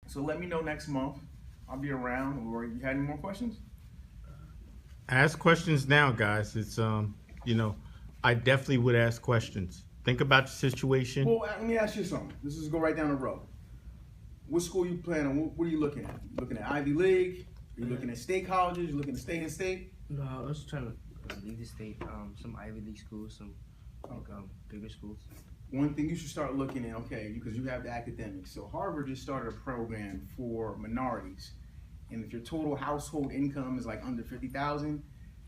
So let me know next month. I'll be around. Or you had any more questions? Ask questions now, guys. It's you know, I definitely would ask questions. Think about the situation. Well, let me ask you something. Let's just go right down the road. What school you planning on? What are you looking at? You looking at Ivy League? Are you looking at state colleges? You looking at state and state? No, I was trying to leave the state. Some Ivy League schools, some like bigger schools. One thing you should start looking at, okay, because you have the academics. So Harvard just started a program for minorities, and if your total household income is like under 50,000,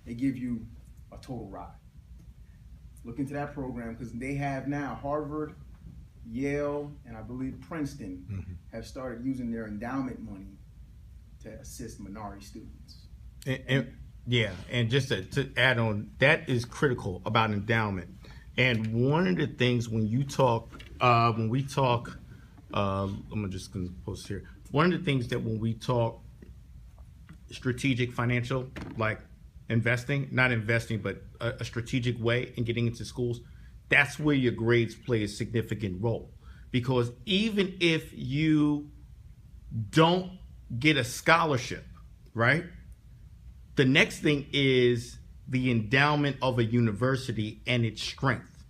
they give you a total ride. Look into that program because they have now Harvard, Yale, and I believe Princeton have started using their endowment money to assist minority students. And yeah, and just to add on, that is critical about endowment. And one of the things when you talk, when we talk, I'm just gonna post here. One of the things that when we talk strategic financial, like investing, not investing, but a strategic way in getting into schools, that's where your grades play a significant role. Because even if you don't get a scholarship, right? The next thing is the endowment of a university and its strength.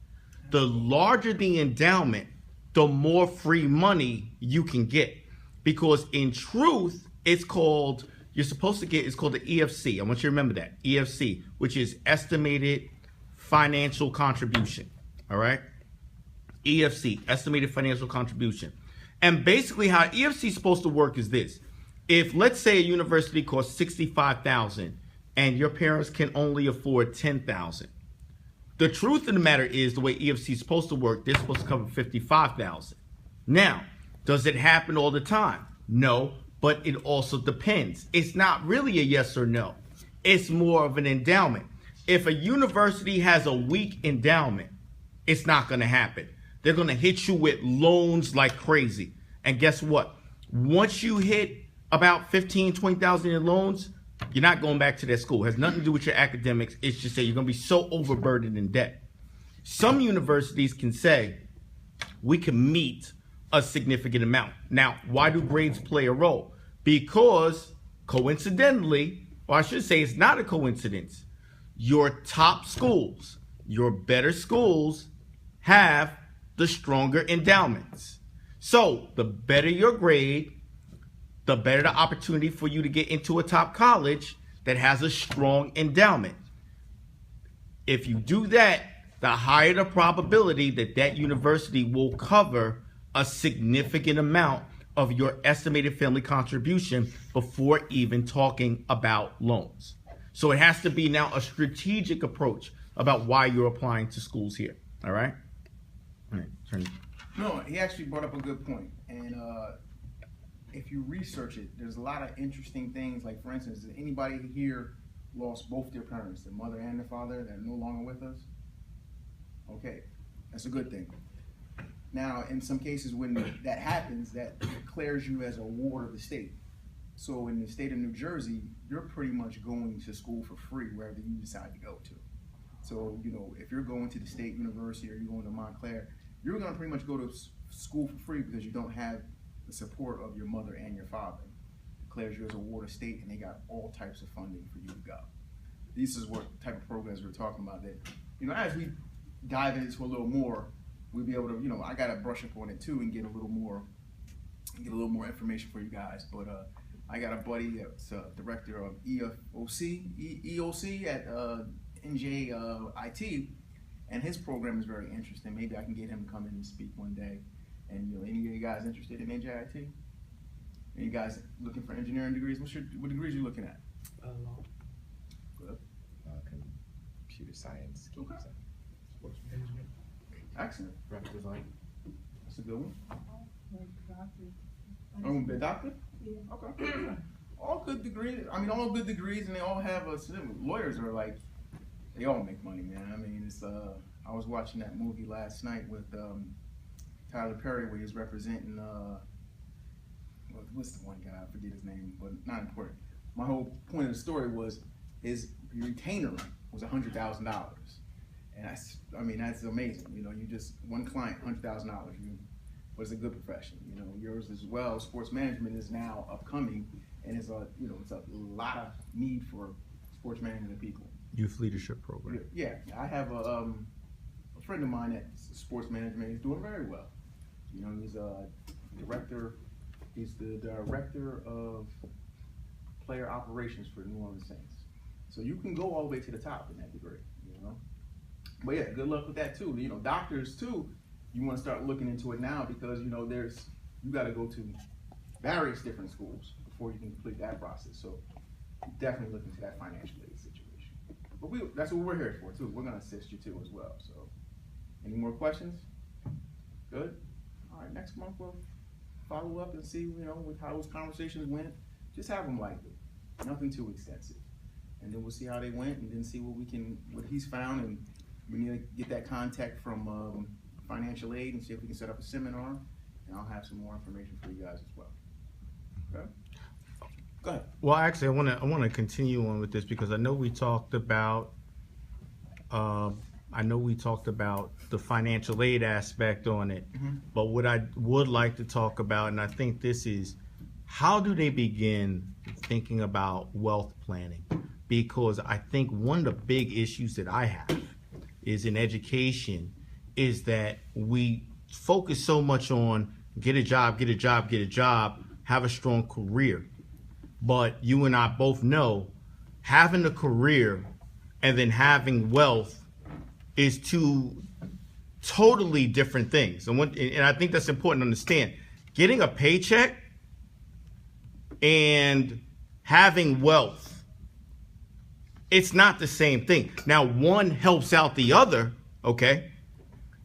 The larger the endowment, the more free money you can get. Because in truth, it's called, you're supposed to get, it's called the EFC. I want you to remember that. EFC, which is estimated financial contribution. All right? EFC, estimated financial contribution. And basically how EFC is supposed to work is this. If let's say a university costs $65,000 and your parents can only afford $10,000, the truth of the matter is the way EFC is supposed to work, they're supposed to cover $55,000. Now, does it happen all the time? No, but it also depends. It's not really a yes or no. It's more of an endowment. If a university has a weak endowment, it's not going to happen. They're going to hit you with loans like crazy. And guess what? Once you hit about 15, 20,000 in loans, you're not going back to that school. It has nothing to do with your academics. It's just that you're going to be so overburdened in debt. Some universities can say, we can meet a significant amount. Now, why do grades play a role? Because coincidentally, or I should say it's not a coincidence, your top schools, your better schools have the stronger endowments. So the better your grade, the better the opportunity for you to get into a top college that has a strong endowment. If you do that, the higher the probability that that university will cover a significant amount of your estimated family contribution before even talking about loans. So it has to be now a strategic approach about why you're applying to schools here. All right? All right. No, he actually brought up a good point. And if you research it, there's a lot of interesting things. Like, for instance, did anybody here lost both their parents, their mother and their father, that are no longer with us? Okay, that's a good thing. Now, in some cases, when that happens, that declares you as a ward of the state. So in the state of New Jersey, you're pretty much going to school for free wherever you decide to go to. So, you know, if you're going to the state university or you're going to Montclair, you're going to pretty much go to school for free because you don't have the support of your mother and your father. It declares you as a ward of state, and they got all types of funding for you to go. This is what type of programs we're talking about that, you know, as we dive into a little more, we'll be able to, you know, I got to brush up on it too and get a little more information for you guys. But I got a buddy that's director of EOC at NJIT, and his program is very interesting. Maybe I can get him to come in and speak one day. And, you know, any of you guys interested in NJIT? Any guys looking for engineering degrees? What degrees are you looking at? Law. Good. Computer science. Okay. Sports management. Excellent. Graphic design. That's a good one. Oh, be a doctor? Yeah. Okay. All good degrees. I mean, all good degrees, and they all have a. Lawyers are like, they all make money, man. I mean, it's. I was watching that movie last night with Tyler Perry, where he was representing. What's the one guy? I forget his name, but not important. My whole point of the story was his retainer was $100,000, and that's amazing. You know, you just one client, $100,000. but it's a good profession. You know, yours as well. Sports management is now upcoming, and it's a it's a lot of need for sports management people. Youth leadership program. Yeah, I have a friend of mine that's sports management. He's doing very well. You know, he's a director. He's the director of player operations for New Orleans Saints. So you can go all the way to the top in that degree, you know. But yeah, good luck with that too. You know, doctors too, you want to start looking into it now because, you know, you got to go to various different schools before you can complete that process. So definitely look into that financial aid situation. But that's what we're here for too. We're going to assist you too as well. So any more questions? Good? All right, next month we'll follow up and see, you know, with how those conversations went. Just have them lightly, nothing too extensive. And then we'll see how they went and then see what he's found, and we need to get that contact from financial aid and see if we can set up a seminar, and I'll have some more information for you guys as well. Okay? Go ahead. Well, actually, I want to continue on with this because I know we talked about the financial aid aspect on it, but what I would like to talk about, and I think this is, how do they begin thinking about wealth planning? Because I think one of the big issues that I have is in education is that we focus so much on get a job, have a strong career. But you and I both know having a career and then having wealth is two totally different things. And I think that's important to understand. Getting a paycheck and having wealth, it's not the same thing. Now, one helps out the other, okay?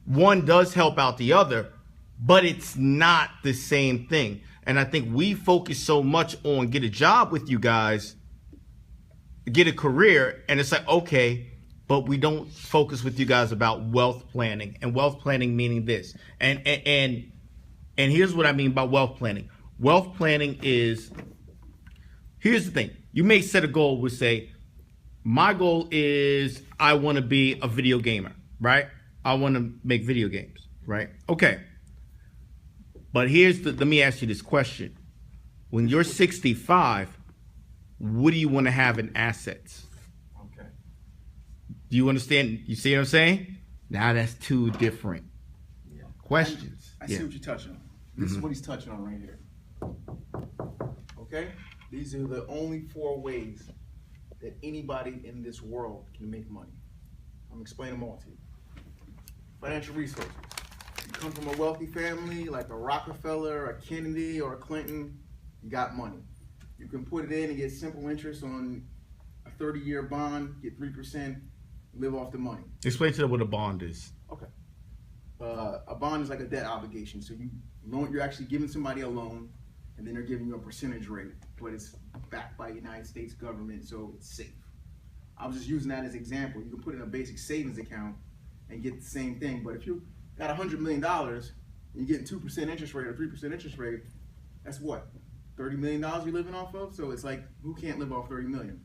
One does help out the other, but it's not the same thing. And I think we focus so much on get a job with you guys, get a career, and it's like, okay, but we don't focus with you guys about wealth planning. And wealth planning meaning this. And here's what I mean by wealth planning. Wealth planning is, here's the thing. You may set a goal with, say, my goal is I want to be a video gamer, right? I want to make video games, right? Okay. But let me ask you this question. When you're 65, what do you want to have in assets? Okay. Do you understand? You see what I'm saying? Now that's two different questions. I see what you're touching on. This is what he's touching on right here. Okay? These are the only 4 ways that anybody in this world can make money. I'm going to explain them all to you. Financial resources. You come from a wealthy family like a Rockefeller, a Kennedy, or a Clinton, you got money. You can put it in and get simple interest on a 30-year bond, get 3%, live off the money. Explain to them what a bond is. Okay. A bond is like a debt obligation. So you're actually giving somebody a loan, and then they're giving you a percentage rate, but it's backed by the United States government, so it's safe. I was just using that as an example. You can put it in a basic savings account and get the same thing, but if you got $100 million and you're getting 2% interest rate or 3% interest rate, that's what? $30 million you're living off of? So it's like, who can't live off $30 million?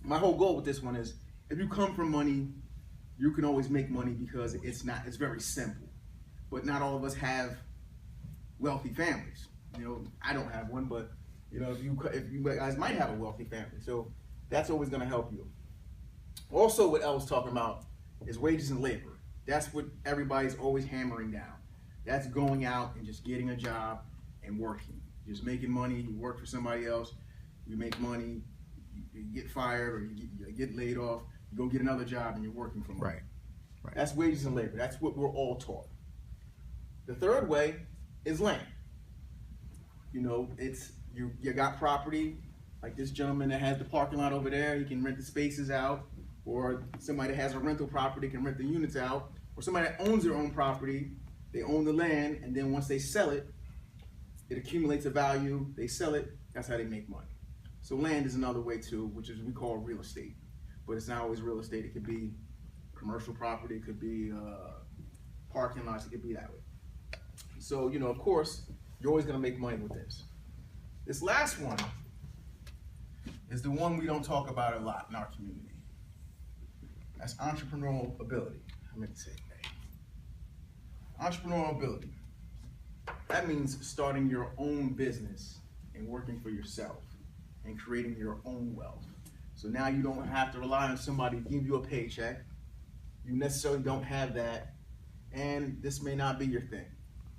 My whole goal with this one is, if you come from money, you can always make money because it's very simple. But not all of us have wealthy families. You know, I don't have one, but you know, if you guys might have a wealthy family, so that's always going to help you. Also, what I was talking about is wages and labor. That's what everybody's always hammering down. That's going out and just getting a job and working, just making money. You work for somebody else, you make money, you get fired or you get laid off. You go get another job and you're working for money. Right. That's wages and labor. That's what we're all taught. The third way is land. You know, it's you got property, like this gentleman that has the parking lot over there, he can rent the spaces out, or somebody that has a rental property can rent the units out, or somebody that owns their own property, they own the land, and then once they sell it, it accumulates a value, they sell it, that's how they make money. So land is another way too, which is we call real estate. But it's not always real estate, it could be commercial property, it could be parking lots, it could be that way. So, you know, of course, you're always gonna make money with this. This last one is the one we don't talk about a lot in our community. That's entrepreneurial ability. I meant to say that. Entrepreneurial ability. That means starting your own business and working for yourself and creating your own wealth. So now you don't have to rely on somebody to give you a paycheck. You necessarily don't have that, and this may not be your thing,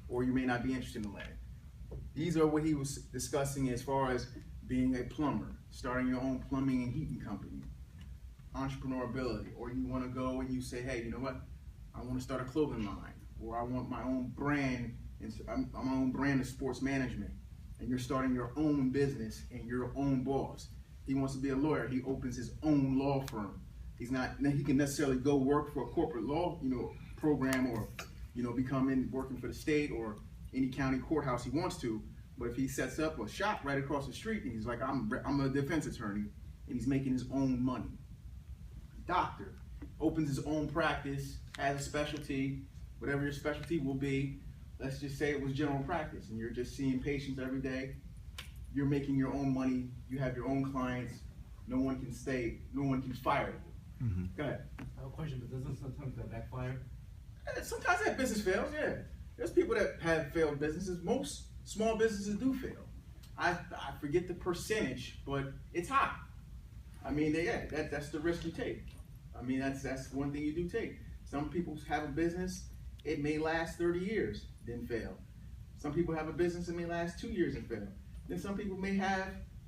or you may not be interested in land. These are what he was discussing as far as being a plumber, starting your own plumbing and heating company, entrepreneurability, or you want to go and you say, hey, you know what? I want to start a clothing line, or I want my own brand, I'm my own brand of sports management, and you're starting your own business and your own boss. He wants to be a lawyer. He opens his own law firm. He can necessarily go work for a corporate law, program, or, become working for the state or any county courthouse he wants to. But if he sets up a shop right across the street and he's like, I'm a defense attorney, and he's making his own money. Doctor opens his own practice, has a specialty, whatever your specialty will be. Let's just say it was general practice, and you're just seeing patients every day. You're making your own money. You have your own clients. No one can fire you. Mm-hmm. Go ahead. I have a question, but doesn't sometimes that backfire? Sometimes that business fails, yeah. There's people that have failed businesses. Most small businesses do fail. I forget the percentage, but it's high. I mean, that's the risk you take. I mean, that's one thing you do take. Some people have a business, it may last 30 years, then fail. Some people have a business that may last 2 years and fail. Then some people may have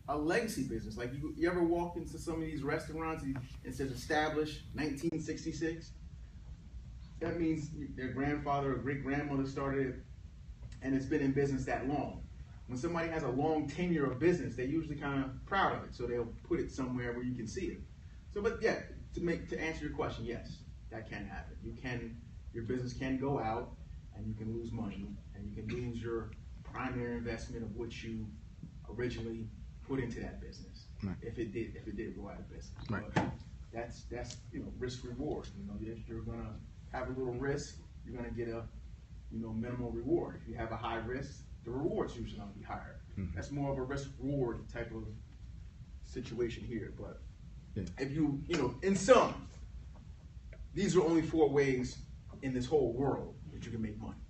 a legacy business. Like you ever walk into some of these restaurants and it says established 1966? That means their grandfather or great grandmother started it and it's been in business that long. When somebody has a long tenure of business, they're usually kind of proud of it, so they'll put it somewhere where you can see it. So, but yeah, to answer your question, yes, that can happen. Your business can go out, and you can lose money, and you can lose your primary investment of what you originally put into that business. Right. If it did go out of business. Right. But that's risk reward. If you're gonna have a little risk, you're gonna get a minimal reward. If you have a high risk, the reward's usually gonna be higher. Mm-hmm. That's more of a risk reward type of situation here. But yeah. If in sum, these are only 4 ways in this whole world that you can make money.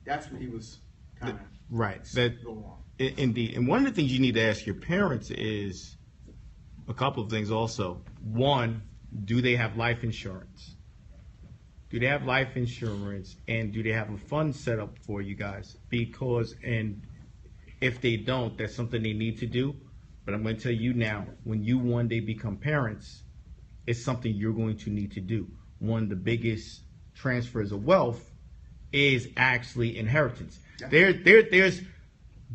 That's what he was kind of right. Going on. Indeed. And one of the things you need to ask your parents is a couple of things also. One, do they have life insurance? Do they have life insurance, and do they have a fund set up for you guys? Because, and if they don't, that's something they need to do. But I'm going to tell you now, when you one day become parents, it's something you're going to need to do. One of the biggest transfers of wealth is actually inheritance. Yeah. There's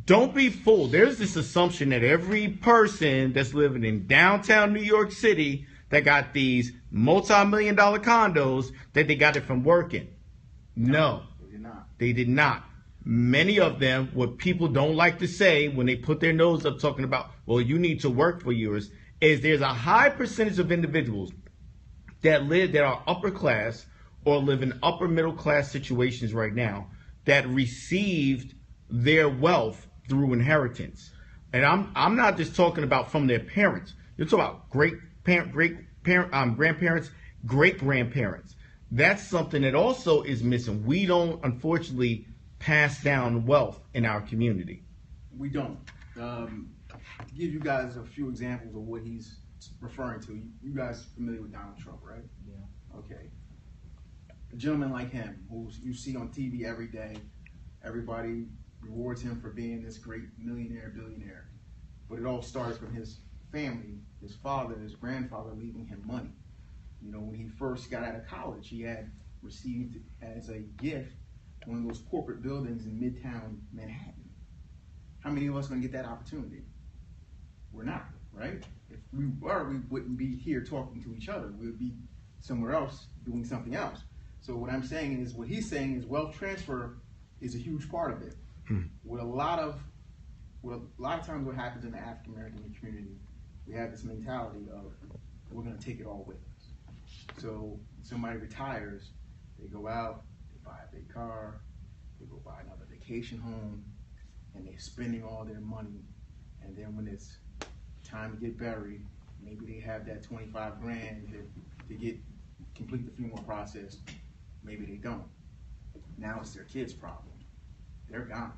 don't be fooled. There's this assumption that every person that's living in downtown New York City that got these multi-million-dollar condos, that they got it from working. No, they did not. Many of them, what people don't like to say when they put their nose up talking about, well, you need to work for yours, is there's a high percentage of individuals that are upper class or live in upper middle class situations right now that received their wealth through inheritance. And I'm not just talking about from their parents. You're talking about grandparents, great grandparents. That's something that also is missing. We don't, unfortunately, pass down wealth in our community. We don't. To give you guys a few examples of what he's referring to. You guys familiar with Donald Trump, right? Yeah. Okay. A gentleman like him, who you see on TV every day, everybody rewards him for being this great millionaire, billionaire. But it all starts from his family, his father, his grandfather leaving him money. When he first got out of college, he had received as a gift one of those corporate buildings in Midtown Manhattan. How many of us are going to get that opportunity? We're not, right? If we were, we wouldn't be here talking to each other. We would be somewhere else doing something else. So what I'm saying is, what he's saying is wealth transfer is a huge part of it. With a lot of times what happens in the African American community, we have this mentality of we're going to take it all with us. So somebody retires, they go out, they buy a big car, they go buy another vacation home, and they're spending all their money. And then when it's time to get buried, maybe they have that 25 grand to complete the funeral process. Maybe they don't. Now it's their kid's problem. they're gone.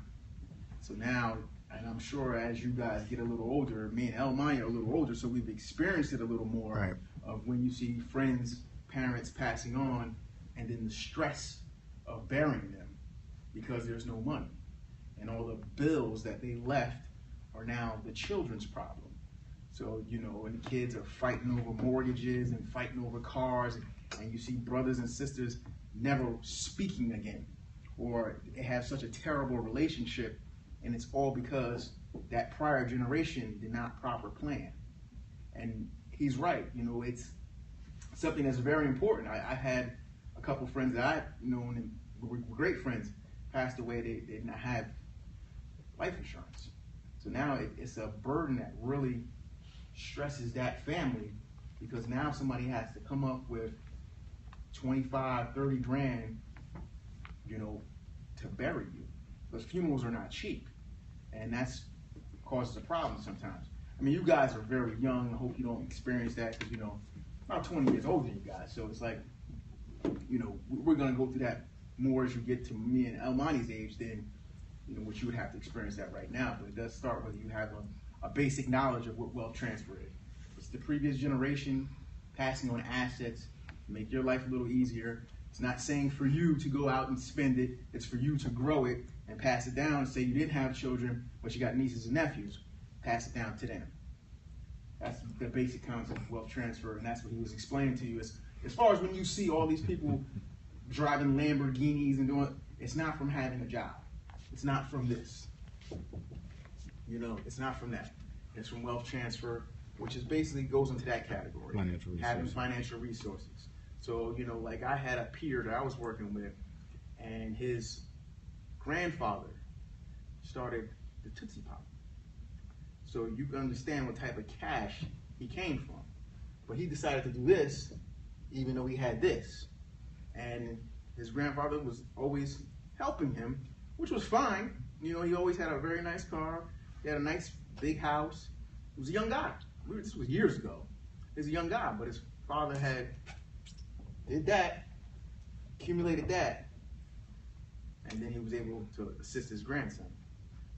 So now, and I'm sure as you guys get a little older, me and Elmani are a little older, so we've experienced it a little more Right. of when you see friends, parents passing on, and then the stress of burying them because there's no money. And all the bills that they left are now the children's problem. So, you know, and the kids are fighting over mortgages and fighting over cars, and you see brothers and sisters never speaking again, or they have such a terrible relationship, and it's all because that prior generation did not proper plan. And he's right, you know, it's something that's very important. I had a couple friends that I've known and were great friends passed away. They did not have life insurance. So now it's a burden that really stresses that family, because now somebody has to come up with 25, 30 grand, you know, to bury you. Because funerals are not cheap. And that's causes a problem sometimes. I mean, you guys are very young. I hope you don't experience that, because, you know, about 20 years older than you guys. So it's like, you know, we're going to go through that more as you get to me and Elmani's age than, you know, what you would have to experience that right now. But it does start whether you have a basic knowledge of what wealth transfer is. It's the previous generation passing on assets, make your life a little easier. It's not saying for you to go out and spend it. It's for you to grow it and pass it down. Say you didn't have children, but you got nieces and nephews, pass it down to them. That's the basic concept of wealth transfer, and that's what he was explaining to you. As far as when you see all these people driving Lamborghinis and doing, it's not from having a job. It's not from this. You know, it's not from that. It's from wealth transfer, which is basically goes into that category. Financial resources. Having financial resources. So, you know, like I had a peer that I was working with, and his grandfather started the Tootsie Pop. So you can understand what type of cash he came from. But he decided to do this, even though he had this. And his grandfather was always helping him, which was fine. You know, he always had a very nice car. He had a nice big house. He was a young guy. This was years ago. He was a young guy, but his father had did that, accumulated that, and then he was able to assist his grandson,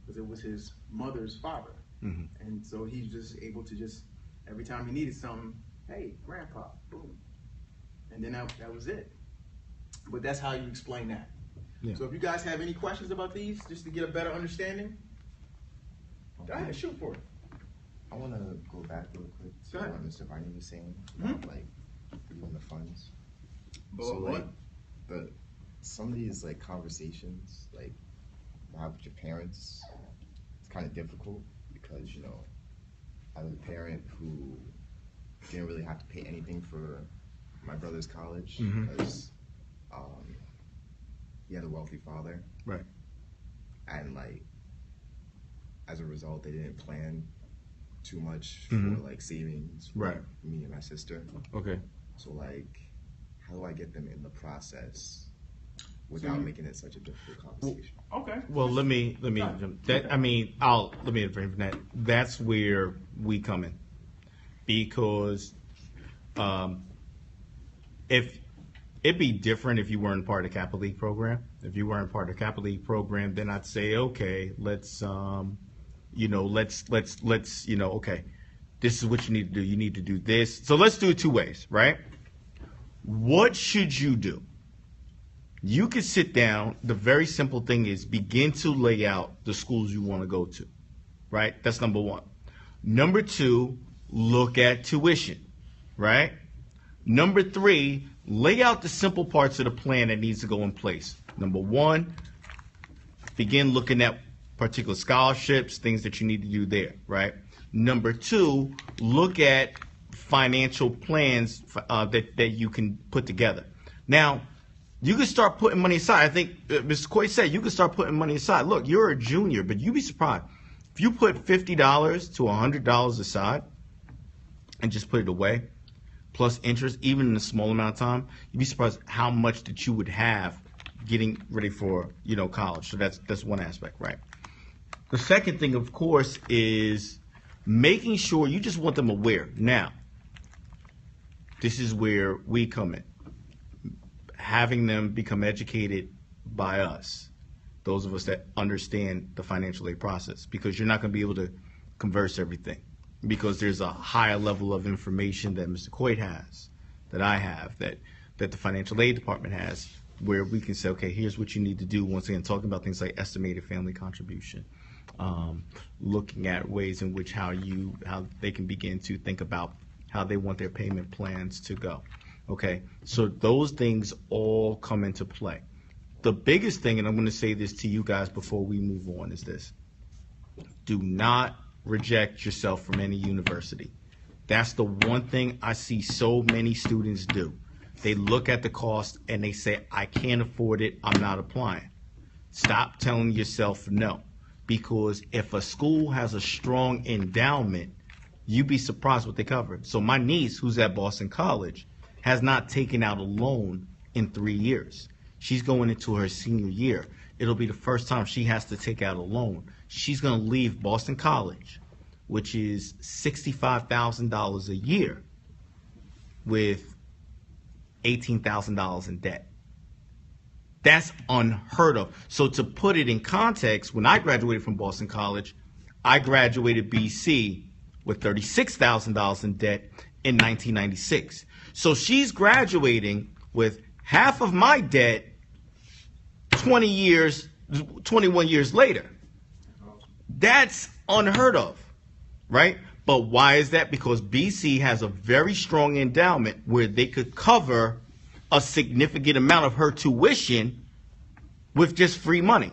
because it was his mother's father. Mm-hmm. And so he's just able to just, every time he needed something, hey, grandpa, boom. And then that was it. But that's how you explain that. Yeah. So if you guys have any questions about these, just to get a better understanding, go ahead, shoot for it. I want to go back real quick to Go ahead. what Mr. Viney was saying Mhm. about like leaving the funds. But So what? like some of these like conversations like you have with your parents, it's kind of difficult because, you know, I was a parent who didn't really have to pay anything for my brother's college Mhm. because he had a wealthy father. Right. And like as a result, they didn't plan too much Mhm. for like savings for Right. me and my sister. Okay. So like, how do I get them in the process without you- making it such a difficult conversation? Okay. Well, let me that I mean, let me refrain from that. That's where we come in, because if it'd be different if you weren't part of the Kappa League program. If you weren't part of the Kappa League program, then I'd say, okay, let's okay, this is what you need to do. You need to do this. So let's do it two ways, right? What should you do? You could sit down. The very simple thing is begin to lay out the schools you want to go to, right? That's number one. Number two, look at tuition, right? Number three, lay out the simple parts of the plan that needs to go in place. Number one, begin looking at particular scholarships, things that you need to do there, right? Number two, look at financial plans that you can put together. Now, you can start putting money aside. I think Mr. Coy said you can start putting money aside. Look, you're a junior, but you'd be surprised. If you put $50 to $100 aside and just put it away, plus interest, even in a small amount of time, you'd be surprised how much that you would have getting ready for, college. So that's one aspect, right? The second thing, of course, is making sure you just want them aware. Now, this is where we come in. Having them become educated by us. those of us that understand the financial aid process, because you're not going to be able to converse everything, because there's a higher level of information that Mr. Coit has, that I have, that the financial aid department has, where we can say, okay, here's what you need to do. Once again, talking about things like estimated family contribution, looking at ways in which how they can begin to think about how they want their payment plans to go. Okay, so those things all come into play. The biggest thing, and I'm going to say this to you guys before we move on, is this: do not reject yourself from any university. That's the one thing I see so many students do. They look at the cost and they say, I can't afford it, I'm not applying. Stop telling yourself no, because if a school has a strong endowment, you'd be surprised what they cover. So my niece, who's at Boston College, has not taken out a loan in 3 years. She's going into her senior year. It'll be the first time she has to take out a loan. She's going to leave Boston College, which is $65,000 a year, with $18,000 in debt. That's unheard of. So to put it in context, when I graduated from Boston College, I graduated BC with $36,000 in debt in 1996. So she's graduating with half of my debt 21 years later. That's unheard of, right? But why is that? Because BC has a very strong endowment where they could cover a significant amount of her tuition with just free money.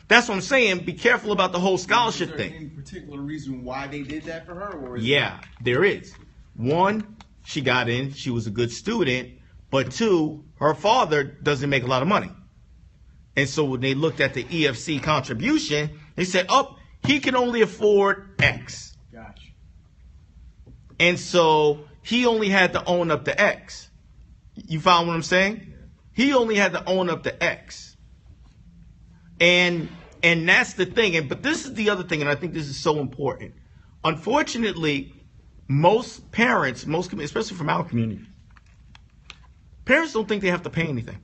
That's what I'm saying. Be careful about the whole scholarship thing. Is there any particular reason why they did that for her? Or there is. One, she got in, she was a good student, but two, her father doesn't make a lot of money. And so when they looked at the EFC contribution, they said, oh, he can only afford X. Gotcha. And so he only had to own up to X. You follow what I'm saying? Yeah. He only had to own up to X. And that's the thing. But this is the other thing, and I think this is so important. Unfortunately, most parents, especially from our community, parents don't think they have to pay anything.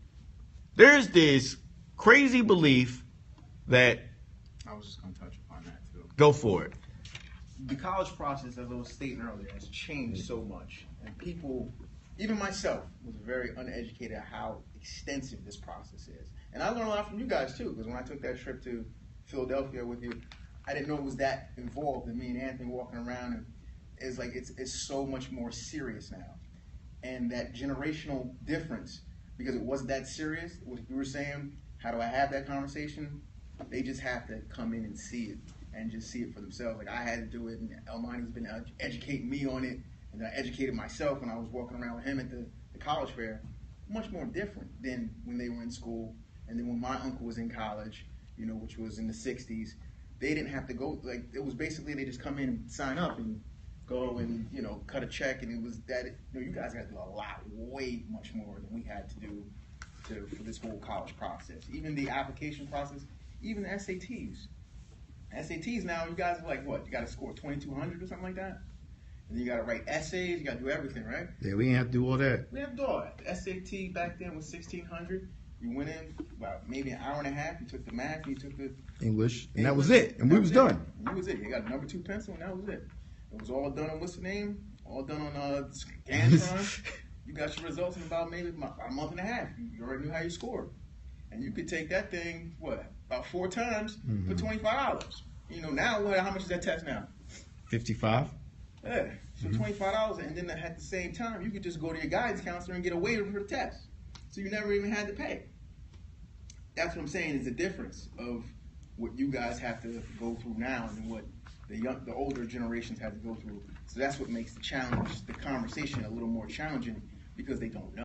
There's this crazy belief that... I was just going to touch upon that too. Go for it. The college process, as I was stating earlier, has changed so much. And people, even myself, was very uneducated at how extensive this process is. And I learned a lot from you guys too, because when I took that trip to Philadelphia with you, I didn't know it was that involved. And me and Anthony walking around, and it's like it's so much more serious now. And that generational difference, because it wasn't that serious, what you were saying, how do I have that conversation? They just have to come in and see it, and just see it for themselves. Like I had to do it, and Elmani's been educating me on it, and then I educated myself when I was walking around with him at the college fair. Much more different than when they were in school, and then when my uncle was in college, you know, which was in the 60s, they didn't have to go, like, it was basically they just come in and sign up and go and, you know, cut a check, and it was that, you know, you guys got to do a lot, way much more than we had to do for this whole college process. Even the application process, even the SATs. SATs now, you guys are like, what, you got to score 2,200 or something like that? And then you got to write essays, you got to do everything, right? Yeah, we didn't have to do all that. We have to do all that. The SAT back then was 1,600. You went in about maybe an hour and a half. You took the math, you took the English, and that was it. And we was done. And that was it. You got a number 2 pencil, and that was it. It was all done on what's the name? All done on Scantron. You got your results in about maybe a month and a half. You already knew how you scored. And you could take that thing, about 4 times for $25. You know, now, how much is that test now? 55. Yeah, so $25, and then at the same time, you could just go to your guidance counselor and get a waiver for the test. So you never even had to pay. That's what I'm saying is the difference of what you guys have to go through now and what the older generations had to go through. So that's what makes the conversation a little more challenging, because they don't know.